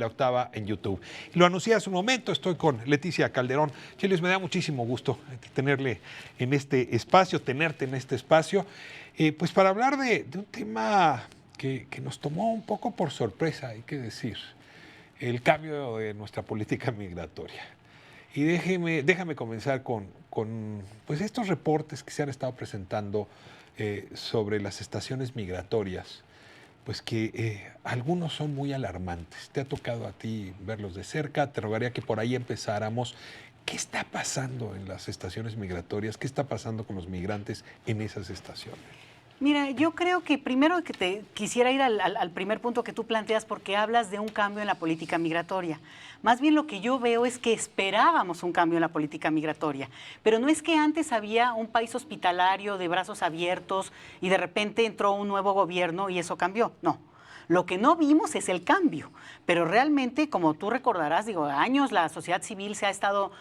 La Octava en YouTube. Lo anuncié hace un momento, estoy con Leticia Calderón. Chelis, me da muchísimo gusto tenerle en este espacio, tenerte en este espacio, pues para hablar de un tema que nos tomó un poco por sorpresa, hay que decir, el cambio de nuestra política migratoria. Y déjame comenzar con pues estos reportes que se han estado presentando sobre las estaciones migratorias, pues que algunos son muy alarmantes. Te ha tocado a ti verlos de cerca, te rogaría que por ahí empezáramos. ¿Qué está pasando en las estaciones migratorias? ¿Qué está pasando con los migrantes en esas estaciones? Mira, yo creo que primero que te quisiera ir al primer punto que tú planteas, porque hablas de un cambio en la política migratoria. Más bien lo que yo veo es que esperábamos un cambio en la política migratoria, pero no es que antes había un país hospitalario de brazos abiertos y de repente entró un nuevo gobierno y eso cambió. No. Lo que no vimos es el cambio, pero realmente, como tú recordarás, digo, años la sociedad civil se ha estado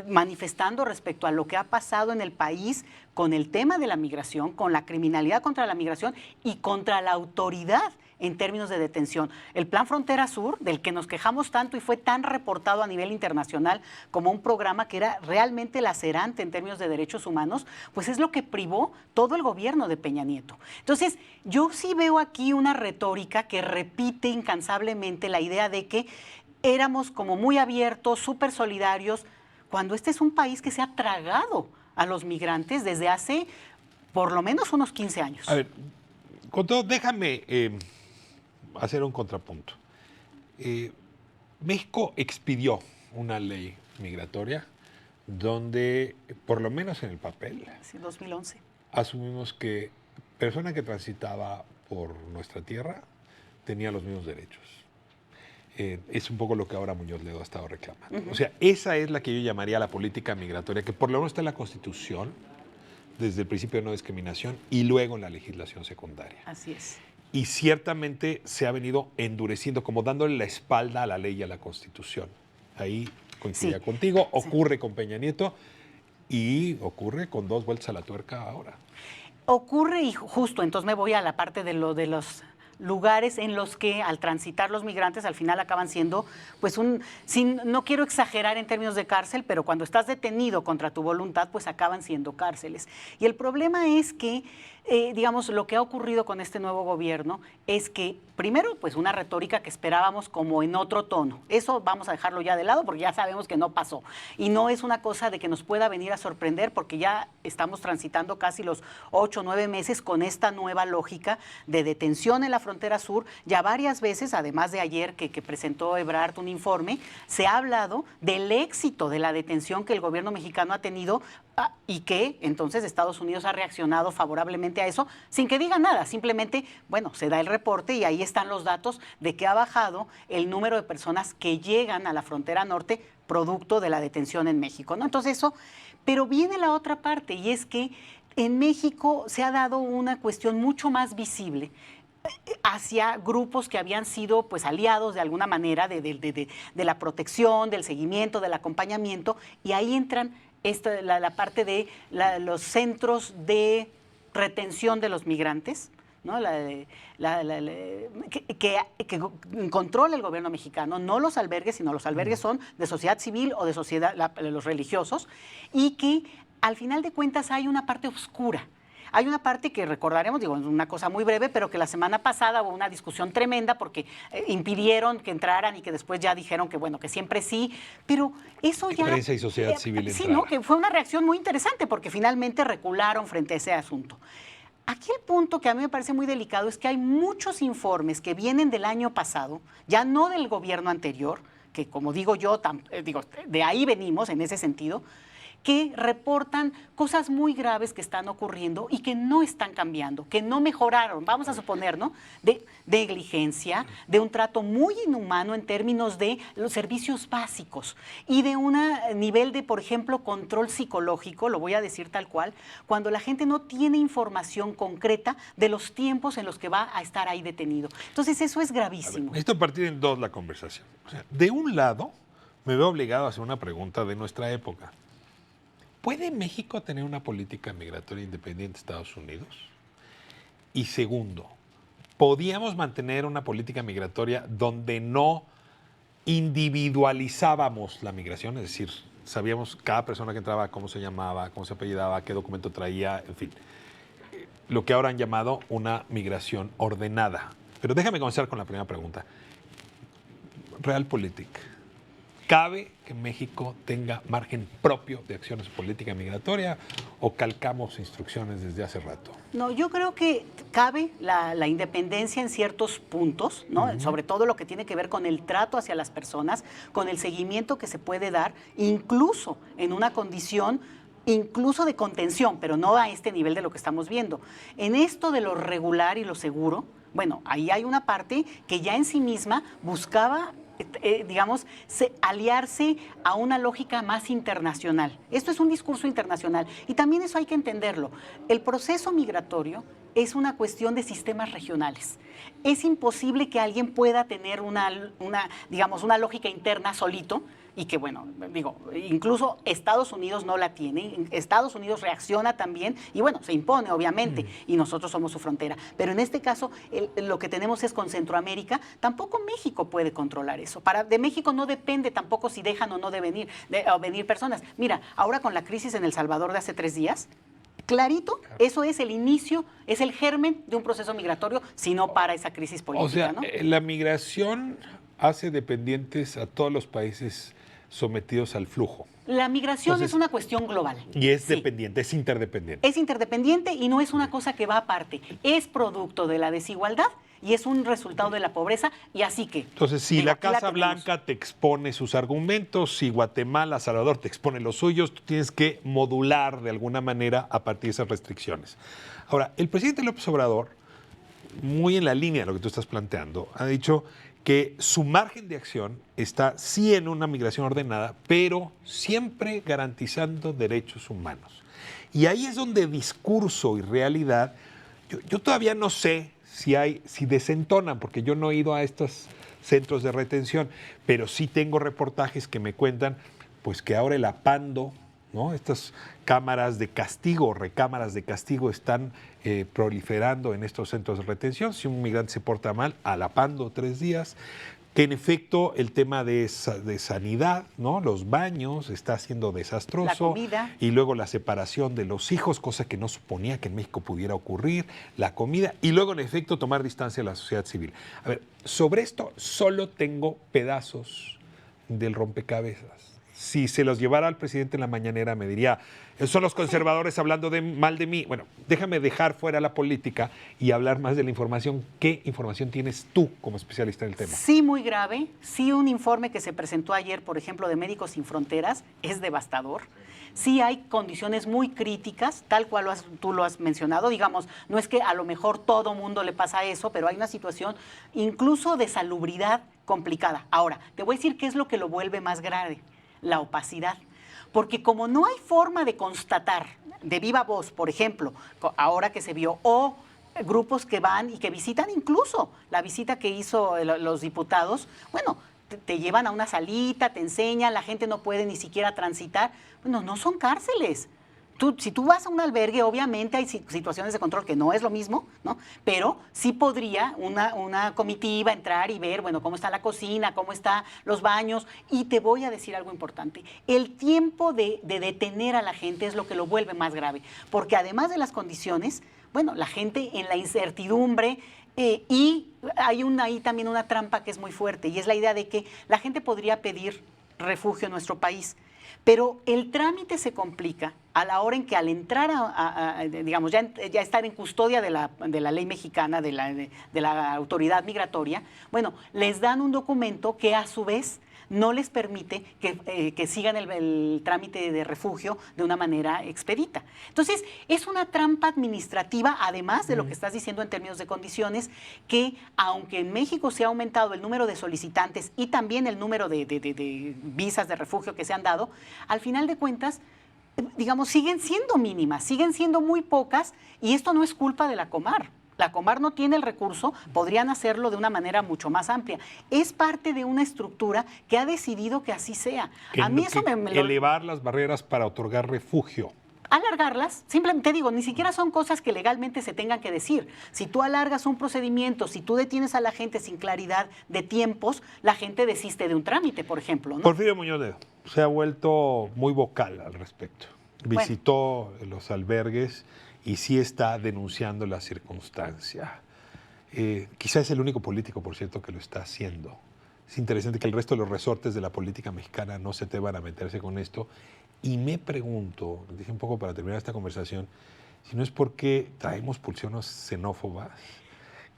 manifestando respecto a lo que ha pasado en el país con el tema de la migración, con la criminalidad contra la migración y contra la autoridad en términos de detención. El Plan Frontera Sur, del que nos quejamos tanto y fue tan reportado a nivel internacional como un programa que era realmente lacerante en términos de derechos humanos, pues es lo que privó todo el gobierno de Peña Nieto. Entonces, yo sí veo aquí una retórica que repite incansablemente la idea de que éramos como muy abiertos, súper solidarios, cuando este es un país que se ha tragado a los migrantes desde hace por lo menos unos 15 años. A ver, con todo, déjame hacer un contrapunto. México expidió una ley migratoria donde, por lo menos en el papel, Sí, 2011. asumimos que persona que transitaba por nuestra tierra tenía los mismos derechos. Es un poco lo que ahora Muñoz Ledo ha estado reclamando. O sea, esa es la que yo llamaría la política migratoria, que por lo menos está en la Constitución, desde el principio de no discriminación, y luego en la legislación secundaria. Así es. Y ciertamente se ha venido endureciendo, como dándole la espalda a la ley y a la Constitución. Ahí coincidía contigo, ocurre con Peña Nieto y ocurre con dos vueltas a la tuerca ahora. Ocurre y justo, entonces me voy a la parte de los lugares en los que al transitar los migrantes al final acaban siendo, pues no quiero exagerar en términos de cárcel, pero cuando estás detenido contra tu voluntad, pues acaban siendo cárceles. Y el problema es que, digamos, lo que ha ocurrido con este nuevo gobierno es que, primero, pues una retórica que esperábamos como en otro tono. Eso vamos a dejarlo ya de lado porque ya sabemos que no pasó. Y no es una cosa de que nos pueda venir a sorprender porque ya estamos transitando casi los 8 o 9 meses con esta nueva lógica de detención en la frontera sur. Ya varias veces, además de ayer que presentó Ebrard un informe, se ha hablado del éxito de la detención que el gobierno mexicano ha tenido y que entonces Estados Unidos ha reaccionado favorablemente a eso sin que diga nada. Simplemente, bueno, se da el reporte y ahí están los datos de que ha bajado el número de personas que llegan a la frontera norte producto de la detención en México, ¿no? Entonces eso, pero viene la otra parte y es que en México se ha dado una cuestión mucho más visible hacia grupos que habían sido pues aliados de alguna manera de la protección, del seguimiento, del acompañamiento, y ahí entran la parte de los centros de retención de los migrantes, ¿no? Que controla el gobierno mexicano, no los albergues, sino los albergues son de sociedad civil o de los religiosos, y que al final de cuentas hay una parte oscura. Hay una parte que recordaremos, digo, una cosa muy breve, pero que la semana pasada hubo una discusión tremenda porque impidieron que entraran y que después ya dijeron que, bueno, que siempre sí, pero eso ya... Prensa y sociedad civil sí, ¿no? Que fue una reacción muy interesante porque finalmente recularon frente a ese asunto. Aquí el punto que a mí me parece muy delicado es que hay muchos informes que vienen del año pasado, ya no del gobierno anterior, que como digo yo, de ahí venimos en ese sentido, que reportan cosas muy graves que están ocurriendo y que no están cambiando, que no mejoraron, vamos a suponer, ¿no? De negligencia, de un trato muy inhumano en términos de los servicios básicos y de un nivel de, por ejemplo, control psicológico, lo voy a decir tal cual, cuando la gente no tiene información concreta de los tiempos en los que va a estar ahí detenido. Entonces eso es gravísimo. Necesito partir en dos la conversación. O sea, de un lado, me veo obligado a hacer una pregunta de nuestra época. ¿Puede México tener una política migratoria independiente de Estados Unidos? Y segundo, ¿podíamos mantener una política migratoria donde no individualizábamos la migración, es decir, sabíamos cada persona que entraba, cómo se llamaba, cómo se apellidaba, qué documento traía, en fin. Lo que ahora han llamado una migración ordenada. Pero déjame comenzar con la primera pregunta. Realpolitik. ¿Cabe que México tenga margen propio de acciones de política migratoria o calcamos instrucciones desde hace rato? No, yo creo que cabe la independencia en ciertos puntos, ¿no? Sobre todo lo que tiene que ver con el trato hacia las personas, con el seguimiento que se puede dar, incluso en una condición incluso de contención, pero no a este nivel de lo que estamos viendo. En esto de lo regular y lo seguro, bueno, ahí hay una parte que ya en sí misma buscaba digamos, aliarse a una lógica más internacional. Esto es un discurso internacional y también eso hay que entenderlo. El proceso migratorio es una cuestión de sistemas regionales. Es imposible que alguien pueda tener digamos, una lógica interna solito y que, bueno, digo, incluso Estados Unidos no la tiene, Estados Unidos reacciona también y, bueno, se impone, obviamente, y nosotros somos su frontera. Pero en este caso, lo que tenemos es con Centroamérica, tampoco México puede controlar eso. De México no depende tampoco si dejan o no de venir personas. Mira, ahora con la crisis en El Salvador de hace 3 días, clarito, eso es el inicio, es el germen de un proceso migratorio, si no para esa crisis política. O sea, ¿no? La migración hace dependientes a todos los países sometidos al flujo. La migración es una cuestión global. Y es sí. dependiente, es interdependiente. Es interdependiente y no es una cosa que va aparte. Es producto de la desigualdad y es un resultado de la pobreza. Y así que... Entonces, si la Casa Blanca te expone sus argumentos, si Guatemala, Salvador te expone los suyos, tú tienes que modular de alguna manera a partir de esas restricciones. Ahora, el presidente López Obrador, muy en la línea de lo que tú estás planteando, ha dicho que su margen de acción está sí en una migración ordenada, pero siempre garantizando derechos humanos. Y ahí es donde discurso y realidad, yo todavía no sé si desentonan, porque yo no he ido a estos centros de retención, pero sí tengo reportajes que me cuentan pues que ahora el apando, ¿no? Estas cámaras de castigo, recámaras de castigo están proliferando en estos centros de retención. Si un migrante se porta mal, alapando 3 días. Que en efecto el tema de sanidad, ¿no? Los baños está siendo desastroso. La comida. Y luego la separación de los hijos, cosa que no suponía que en México pudiera ocurrir. La comida. Y luego en efecto tomar distancia de la sociedad civil. A ver, sobre esto solo tengo pedazos del rompecabezas. Si se los llevara al presidente en la mañanera, me diría, son los conservadores hablando mal de mí. Bueno, déjame dejar fuera la política y hablar más de la información. ¿Qué información tienes tú como especialista en el tema? Sí, muy grave. Sí, un informe que se presentó ayer, por ejemplo, de Médicos Sin Fronteras, es devastador. Sí hay condiciones muy críticas, tal cual tú lo has mencionado. Digamos, no es que a lo mejor todo mundo le pasa eso, pero hay una situación incluso de salubridad complicada. Ahora, te voy a decir qué es lo que lo vuelve más grave. La opacidad. Porque como no hay forma de constatar de viva voz, por ejemplo, ahora que se vio, o grupos que van y que visitan, incluso la visita que hizo los diputados, bueno, te llevan a una salita, te enseñan, la gente no puede ni siquiera transitar. Bueno, no son cárceles. Si tú vas a un albergue, obviamente hay situaciones de control que no es lo mismo, ¿no? Pero sí podría una comitiva entrar y ver, bueno, cómo está la cocina, cómo están los baños. Y te voy a decir algo importante. El tiempo de detener a la gente es lo que lo vuelve más grave. Porque además de las condiciones, bueno, la gente en la incertidumbre, y hay ahí también una trampa que es muy fuerte, y es la idea de que la gente podría pedir refugio en nuestro país. Pero el trámite se complica a la hora en que al entrar digamos, ya estar en custodia de la ley mexicana, de la autoridad migratoria, bueno, les dan un documento que a su vez no les permite que sigan el trámite de refugio de una manera expedita. Entonces, es una trampa administrativa, además de lo que estás diciendo en términos de condiciones, que aunque en México se ha aumentado el número de solicitantes y también el número de visas de refugio que se han dado, al final de cuentas, digamos, siguen siendo mínimas, siguen siendo muy pocas, y esto no es culpa de la Comar. La Comar no tiene el recurso, podrían hacerlo de una manera mucho más amplia. Es parte de una estructura que ha decidido que así sea. A mí eso elevar las barreras para otorgar refugio. alargarlas, simplemente digo, ni siquiera son cosas que legalmente se tengan que decir. Si tú alargas un procedimiento, si tú detienes a la gente sin claridad de tiempos, la gente desiste de un trámite, por ejemplo, ¿no? Porfirio Muñoz Ledo se ha vuelto muy vocal al respecto. Bueno. Visitó los albergues y sí está denunciando la circunstancia. Quizá es el único político, por cierto, que lo está haciendo. Es interesante que el resto de los resortes de la política mexicana no se atrevan a meterse con esto. Y me pregunto, dije un poco para terminar esta conversación, si no es porque traemos pulsiones xenófobas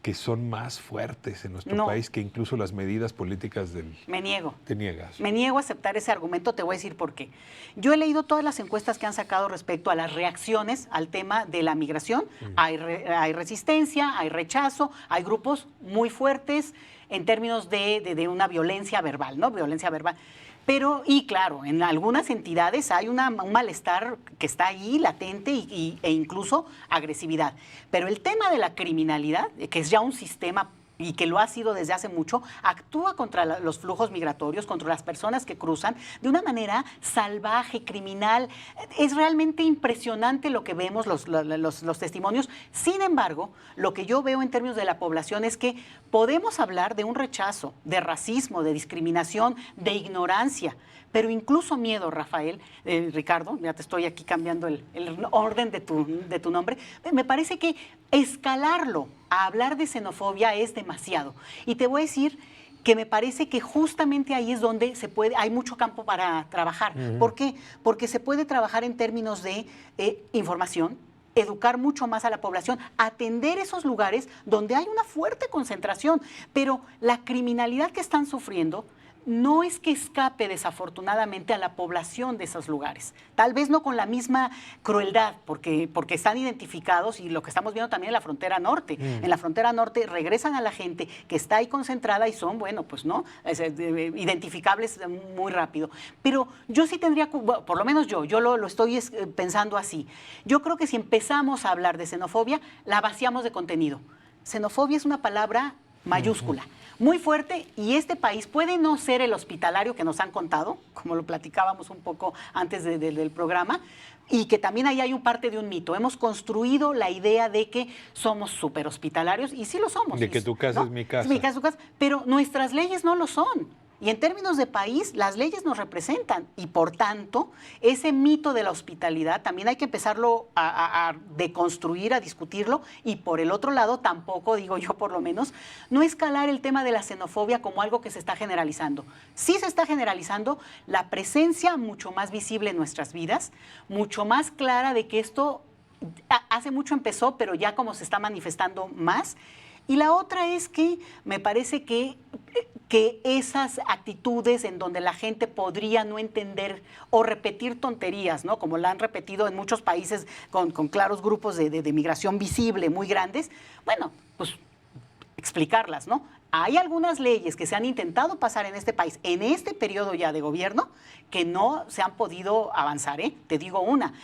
que son más fuertes en nuestro país que incluso las medidas políticas del... Me niego. Te niegas. Me niego a aceptar ese argumento, te voy a decir por qué. Yo he leído todas las encuestas que han sacado respecto a las reacciones al tema de la migración. Hay resistencia, hay rechazo, hay grupos muy fuertes en términos de una violencia verbal, ¿no? Violencia verbal. Pero, y claro, en algunas entidades hay un malestar que está ahí latente e incluso agresividad. Pero el tema de la criminalidad, que es ya un sistema y que lo ha sido desde hace mucho, actúa contra los flujos migratorios, contra las personas que cruzan de una manera salvaje, criminal. Es realmente impresionante lo que vemos, los testimonios. Sin embargo, lo que yo veo en términos de la población es que podemos hablar de un rechazo, de racismo, de discriminación, de ignorancia, pero incluso miedo, Rafael, Ricardo, ya te estoy aquí cambiando el orden de tu nombre. Me parece que escalarlo a hablar de xenofobia es demasiado. Y te voy a decir que me parece que justamente ahí es donde hay mucho campo para trabajar. ¿Por qué? Porque se puede trabajar en términos de información, educar mucho más a la población, atender esos lugares donde hay una fuerte concentración, pero la criminalidad que están sufriendo no es que escape desafortunadamente a la población de esos lugares. Tal vez no con la misma crueldad, porque están identificados, y lo que estamos viendo también en la frontera norte. En la frontera norte regresan a la gente que está ahí concentrada y son, bueno, pues no, identificables muy rápido. Pero yo sí tendría, por lo menos yo lo estoy pensando así. Yo creo que si empezamos a hablar de xenofobia, la vaciamos de contenido. Xenofobia es una palabra mayúscula, muy fuerte, y este país puede no ser el hospitalario que nos han contado, como lo platicábamos un poco antes del programa, y que también ahí hay parte de un mito. Hemos construido la idea de que somos súper hospitalarios, y sí lo somos. De que tu casa es mi casa. Es mi casa, tu casa, pero nuestras leyes no lo son. Y en términos de país, las leyes nos representan, y por tanto, ese mito de la hospitalidad también hay que empezarlo a deconstruir, a discutirlo, y por el otro lado tampoco, digo yo por lo menos, no escalar el tema de la xenofobia como algo que se está generalizando. Sí se está generalizando la presencia mucho más visible en nuestras vidas, mucho más clara de que esto hace mucho empezó, pero ya como se está manifestando más. Y la otra es que me parece que esas actitudes en donde la gente podría no entender o repetir tonterías, ¿no? Como la han repetido en muchos países con claros grupos de migración visible muy grandes, bueno, pues explicarlas, ¿no? Hay algunas leyes que se han intentado pasar en este país, en este periodo ya de gobierno, que no se han podido avanzar, ¿eh? Te digo una,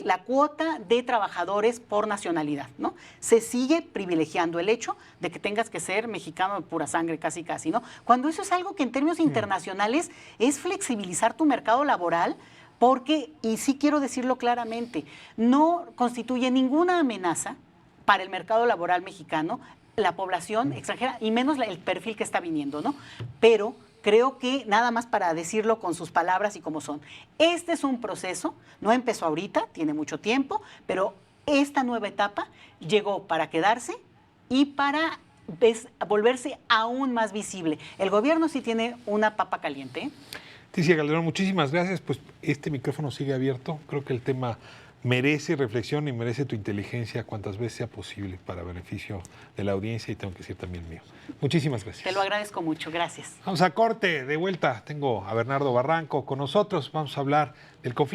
la cuota de trabajadores por nacionalidad, ¿no? Se sigue privilegiando el hecho de que tengas que ser mexicano de pura sangre, casi, ¿no? Cuando eso es algo que en términos internacionales es flexibilizar tu mercado laboral, porque, y sí quiero decirlo claramente, no constituye ninguna amenaza para el mercado laboral mexicano la población extranjera, y menos el perfil que está viniendo, ¿no? Pero creo que, nada más para decirlo con sus palabras y como son, este es un proceso, no empezó ahorita, tiene mucho tiempo, pero esta nueva etapa llegó para quedarse y para volverse aún más visible. El gobierno sí tiene una papa caliente, ¿eh? Leticia Calderón, muchísimas gracias. Pues este micrófono sigue abierto. Creo que el tema merece reflexión y merece tu inteligencia cuantas veces sea posible para beneficio de la audiencia, y tengo que decir también mío. Muchísimas gracias. Te lo agradezco mucho, gracias. Vamos a corte, de vuelta. Tengo a Bernardo Barranco con nosotros. Vamos a hablar del conflicto